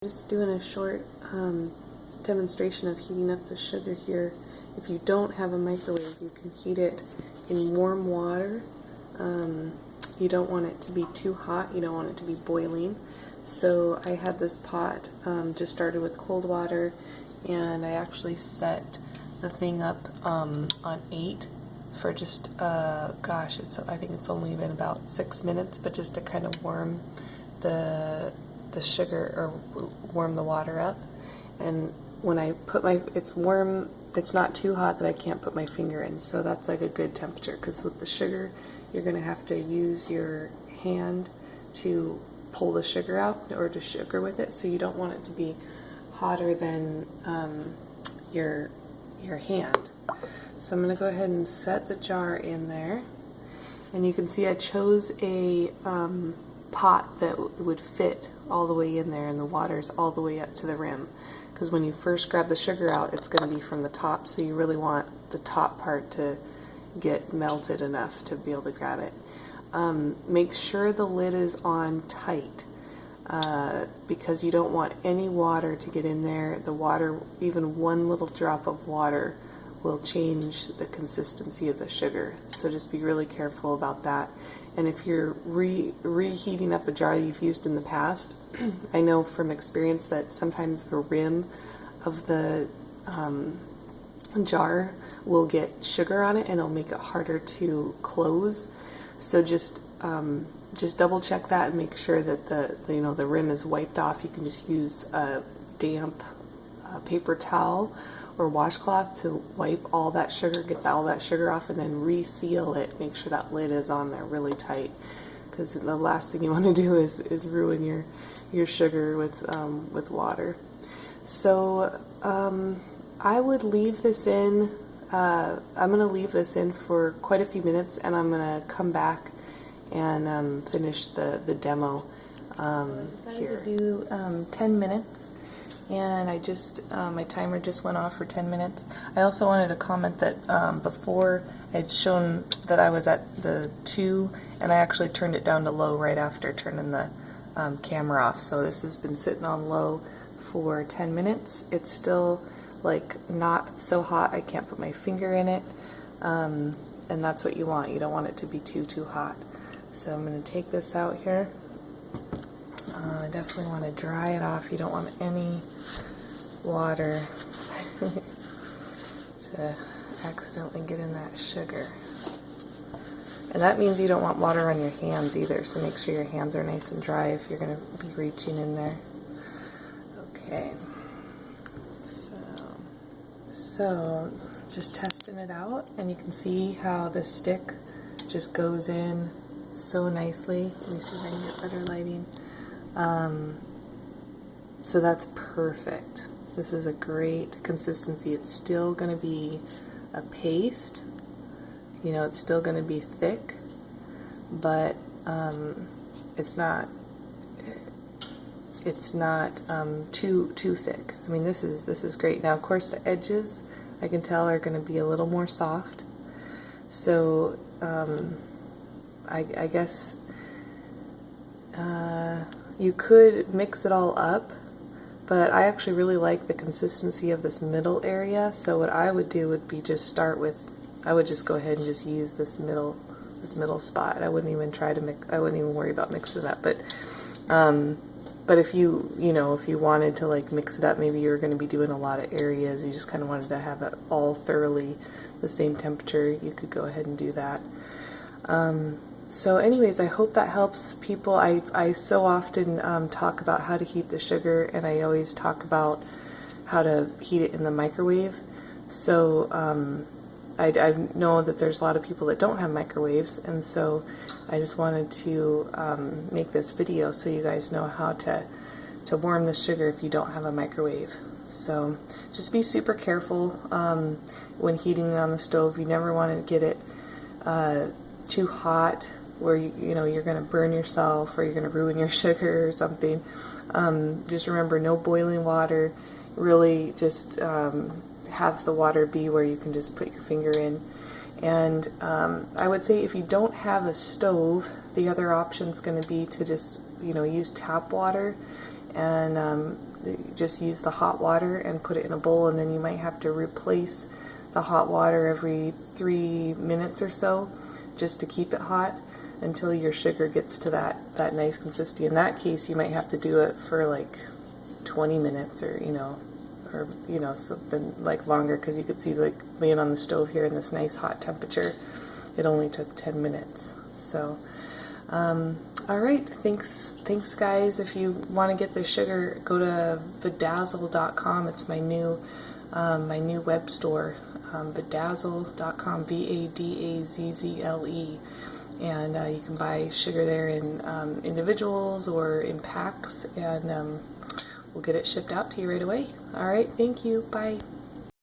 just doing a short demonstration of heating up the sugar here. If you don't have a microwave, you can heat it in warm water. You don't want it to be too hot, you don't want it to be boiling. So I had this pot, just started with cold water, and I actually set the thing up on 8 for just, gosh, I think it's only been about 6 minutes, but just to kind of warm the sugar, or warm the water up. And when I put it's warm, it's not too hot that I can't put my finger in, so that's like a good temperature, because with the sugar, you're going to have to use your hand to pull the sugar out, or to sugar with it, so you don't want it to be hotter than your hand. So I'm going to go ahead and set the jar in there, and you can see I chose a pot that would fit all the way in there, and the water's all the way up to the rim, because when you first grab the sugar out, it's going to be from the top, so you really want the top part to get melted enough to be able to grab it. Make sure the lid is on tight, because you don't want any water to get in there. The water, even one little drop of water, will change the consistency of the sugar, so just be really careful about that. And if you're reheating up a jar you've used in the past, I know from experience that sometimes the rim of the jar will get sugar on it, and it'll make it harder to close. So just double check that and make sure that the rim is wiped off. You can just use a damp paper towel or washcloth to wipe all that sugar, get all that sugar off, and then reseal it. Make sure that lid is on there really tight, because the last thing you want to do is ruin your sugar with water. So I would leave this in. I'm going to leave this in for quite a few minutes, and I'm going to come back and finish the demo here. To do 10 minutes. And I just, my timer just went off for 10 minutes. I also wanted to comment that before I'd shown that I was at the 2, and I actually turned it down to low right after turning the camera off. So this has been sitting on low for 10 minutes. It's still like not so hot I can't put my finger in it, and that's what you want. You don't want it to be too hot. So I'm going to take this out here. I definitely want to dry it off. You don't want any water to accidentally get in that sugar. And that means you don't want water on your hands either, so make sure your hands are nice and dry if you're going to be reaching in there. Okay. So just testing it out, and you can see how the stick just goes in so nicely. Let me see if I can get better lighting. So that's perfect. This is a great consistency. It's still going to be a paste, you know, it's still going to be thick, but it's not too thick. I mean, this is great. Now, of course, the edges I can tell are going to be a little more soft. So I guess you could mix it all up, but I actually really like the consistency of this middle area. So what I would do would be just start with, I would just go ahead and just use this middle spot. I wouldn't even try to mix. I wouldn't even worry about mixing that. But if you wanted to like mix it up, maybe you were going to be doing a lot of areas, you just kind of wanted to have it all thoroughly the same temperature, you could go ahead and do that. So anyways, I hope that helps people. I so often talk about how to heat the sugar, and I always talk about how to heat it in the microwave. So I know that there's a lot of people that don't have microwaves, and so I just wanted to make this video so you guys know how to warm the sugar if you don't have a microwave. So just be super careful when heating it on the stove. You never want to get it too hot where you know you're going to burn yourself, or you're going to ruin your sugar or something. Just remember, no boiling water. Really just have the water be where you can just put your finger in. And I would say if you don't have a stove, the other option is going to be to just use tap water and just use the hot water and put it in a bowl, and then you might have to replace the hot water every 3 minutes or so just to keep it hot until your sugar gets to that nice consistency. In that case, you might have to do it for like 20 minutes or something like longer, because you could see, like, being on the stove here in this nice hot temperature, it only took 10 minutes. So all right, thanks guys. If you want to get the sugar, go to Vadazzle.com. It's my new web store, Vadazzle.com, Vadazzle, and you can buy sugar there in individuals or in packs, and we'll get it shipped out to you right away. All right, thank you. Bye.